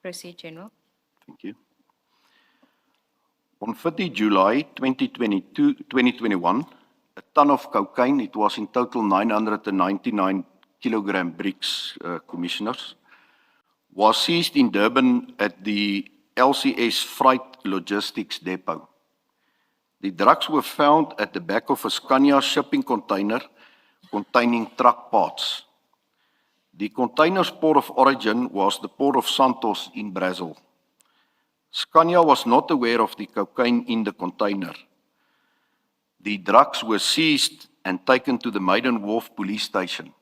Proceed, General. Thank you. On 30 July 2021, a ton of cocaine, it was in total 999 kilogram bricks, Commissioners, was seized in Durban at the LCS Freight Logistics Depot. The drugs were found at the back of a Scania shipping container containing truck parts. The container's port of origin was the port of Santos in Brazil. Scania was not aware of the cocaine in the container. The drugs were seized and taken to the Maiden Wharf police station.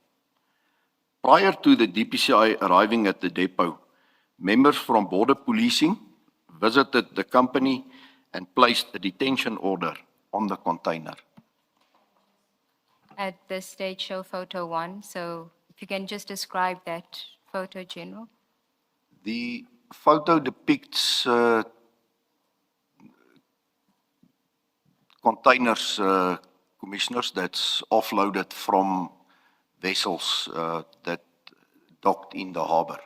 Prior to the DPCI arriving at the depot, members from border policing visited the company and placed a detention order on the container. At this stage, show photo 1. So if you can just describe that photo, General. The photo depicts containers, Commissioners, that's offloaded from vessels that docked in the harbor.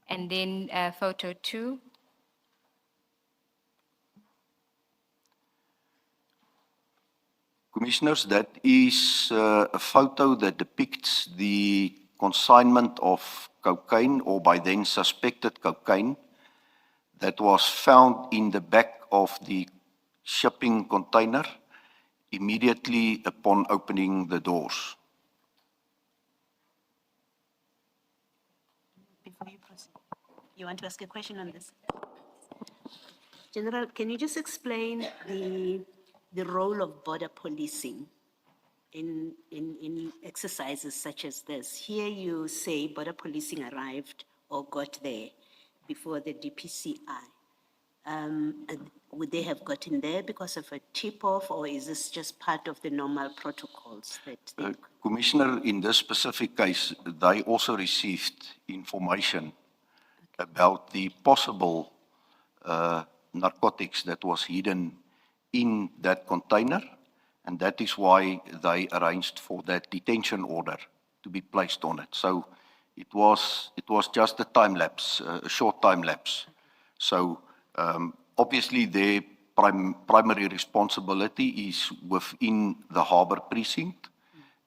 And then photo 2. Commissioners, that is a photo that depicts the consignment of cocaine, or by then suspected cocaine, that was found in the back of the shipping container immediately upon opening the doors. Before you proceed, you want to ask a question on this? General, can you just explain the role of border policing in exercises such as this? Here you say border policing arrived or got there before the DPCI. Would they have gotten there because of a tip-off, or is this just part of the normal protocols that they... Commissioner, in this specific case, they also received information about the possible narcotics that was hidden in that container, and that is why they arranged for that detention order to be placed on it. So it was just a time lapse, a short time lapse. So obviously their primary responsibility is within the harbor precinct,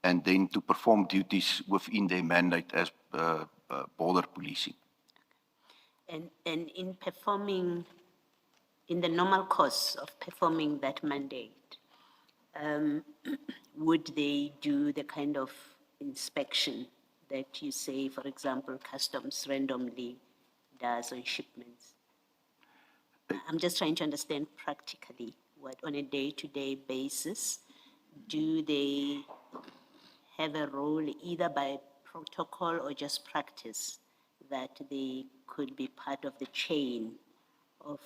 and then to perform duties within their mandate as border policing. And in performing, in the normal course of performing that mandate, would they do the kind of inspection that you say, for example, customs randomly does on shipments? I'm just trying to understand practically what, on a day-to-day basis, do they have a role either by protocol or just practice that they could be part of the chain of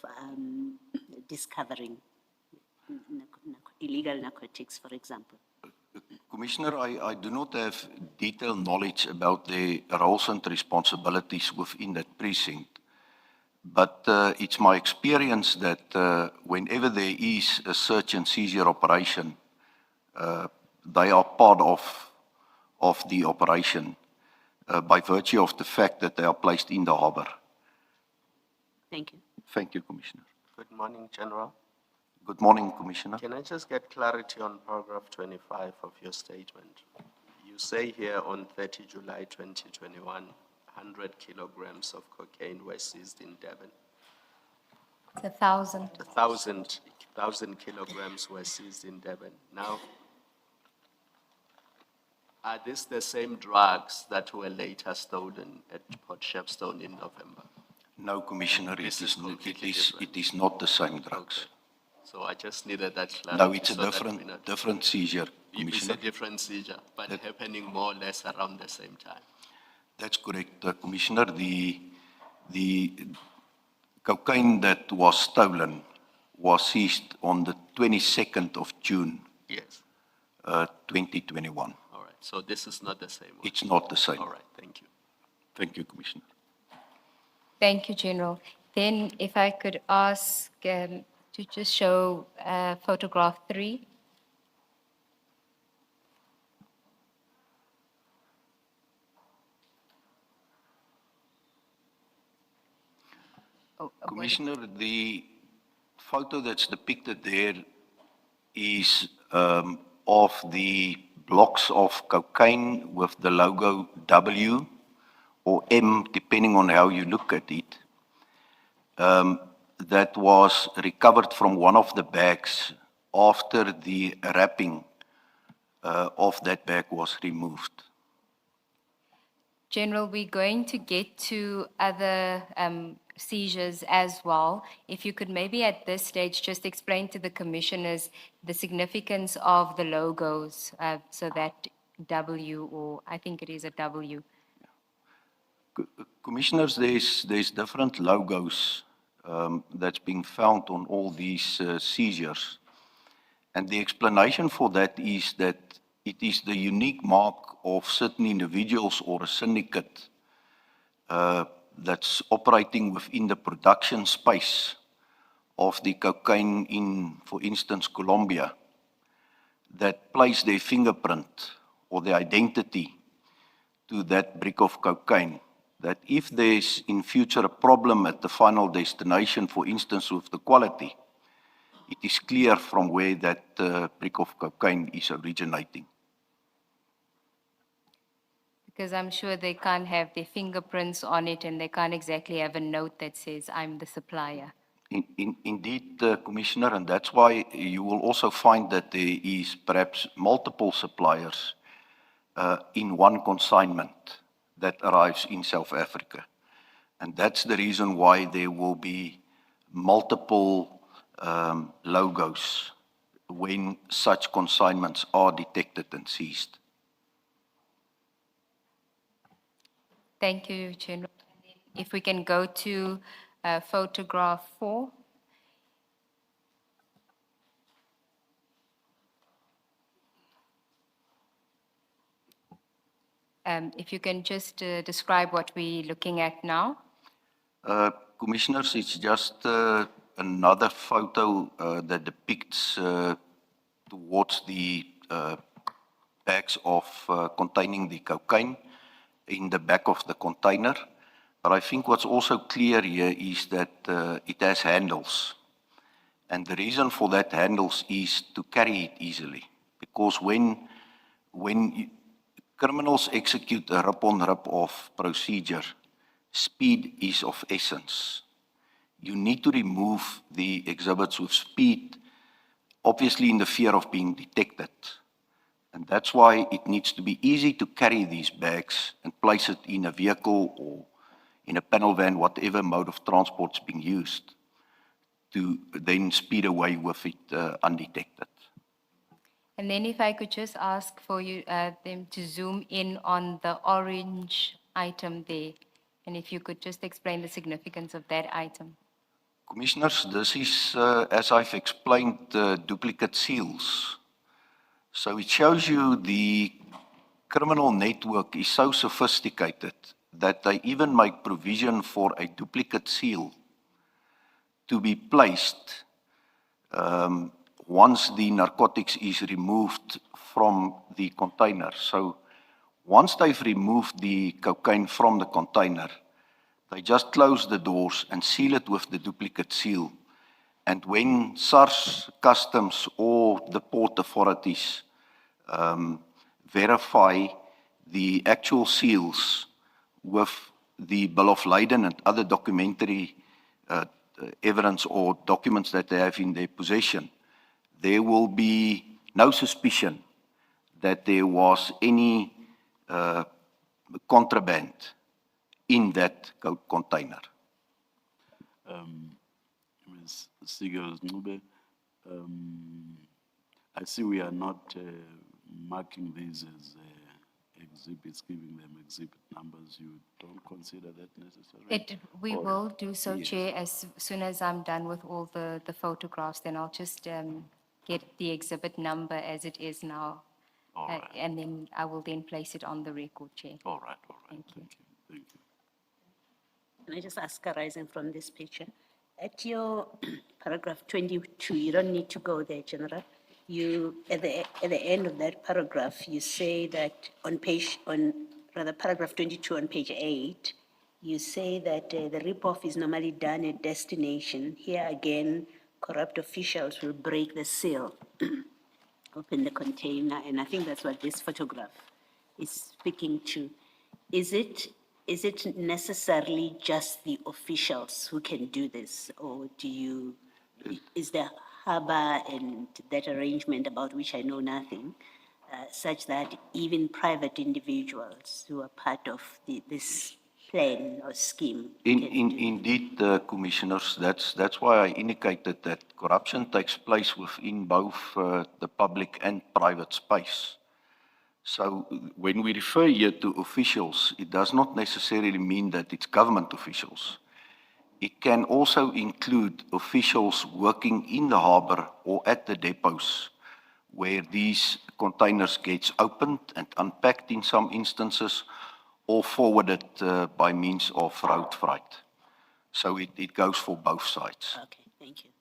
discovering illegal narcotics, for example? Commissioner, I do not have detailed knowledge about the roles and responsibilities within that precinct, but it's my experience that whenever there is a search and seizure operation, they are part of the operation by virtue of the fact that they are placed in the harbor. Thank you. Thank you, Commissioner. Good morning, General. Good morning, Commissioner. Can I just get clarity on paragraph 25 of your statement? You say here on 30 July 2021, 100 kilograms of cocaine were seized in Durban. It's 1,000. 1,000 kilograms were seized in Durban. Now, are these the same drugs that were later stolen at Port Shepstone in November? No, Commissioner, This is completely it is not the same drugs. Okay. So I just needed that clarity. No, it's a so that we know. different seizure, It's Commissioner. a different seizure, but happening more or less around the same time. That's correct, Commissioner. The cocaine that was stolen was seized on the 22nd of June, Yes. 2021. All right. So this is not the same one. It's not the same. All right. Thank you. Thank you, Commissioner. Thank you, General. Then if I could ask to just show photograph 3. Commissioner, the photo that's depicted there is of the blocks of cocaine with the logo W or M, depending on how you look at it, that was recovered from one of the bags after the wrapping of that bag was removed. General, we're going to get to other seizures as well. If you could maybe at this stage just explain to the commissioners the significance of the logos, so that W, or I think it is a W. Commissioners, there's different logos that's being found on all these seizures. And the explanation for that is that it is the unique mark of certain individuals or a syndicate that's operating within the production space of the cocaine in, for instance, Colombia, that place their fingerprint or their identity to that brick of cocaine, that if there's in future a problem at the final destination, for instance, with the quality, it is clear from where that brick of cocaine is originating. Because I'm sure they can't have their fingerprints on it and they can't exactly have a note that says, I'm the supplier. Indeed, Commissioner, and that's why you will also find that there is perhaps multiple suppliers in one consignment that arrives in South Africa. And that's the reason why there will be multiple logos when such consignments are detected and seized. Thank you, General. If we can go to photograph 4. If you can just describe what we're looking at now. Commissioners, it's just another photo that depicts towards the bags of containing the cocaine in the back of the container. But I think what's also clear here is that it has handles. And the reason for that handles is to carry it easily. Because when criminals execute a rip-on-rip-off procedure, speed is of essence. You need to remove the exhibits with speed, obviously in the fear of being detected. And that's why it needs to be easy to carry these bags and place it in a vehicle or in a panel van, whatever mode of transport is being used, to then speed away with it undetected. And then if I could just ask for you, them to zoom in on the orange item there. And if you could just explain the significance of that item. Commissioners, this is, as I've explained, duplicate seals. So it shows you the criminal network is so sophisticated that they even make provision for a duplicate seal to be placed once the narcotics is removed from the container. So once they've removed the cocaine from the container, they just close the doors and seal it with the duplicate seal. And when SARS, Customs, or the port authorities verify the actual seals with the bill of lading and other documentary evidence or documents that they have in their possession, there will be no suspicion that there was any contraband in that container. Ms. Sigels-Ncube, I see we are not marking these as exhibits, giving them exhibit numbers. You don't consider that necessary? We Or- will do so, Yes. Chair, as soon as I'm done with all the photographs, then I'll just get the exhibit number as it is now. All right. And then I will then place it on the record, Chair. All right, all right. Thank you. Thank you. Can I just ask, arising from this picture? At your paragraph 22, you don't need to go there, General. You, at the end of that paragraph, you say that paragraph 22 on page 8, You say that the rip-off is normally done at destination. Here again, corrupt officials will break the seal, open the container, and I think that's what this photograph is speaking to. Is it necessarily just the officials who can do this, or is the harbor and that arrangement about which I know nothing, such that even private individuals who are part of this plan or scheme can do? Indeed, Commissioners, that's why I indicated that corruption takes place within both the public and private space. So when we refer here to officials, it does not necessarily mean that it's government officials. It can also include officials working in the harbor or at the depots where these containers gets opened and unpacked in some instances or forwarded by means of road freight. So it goes for both sides. Okay, thank you.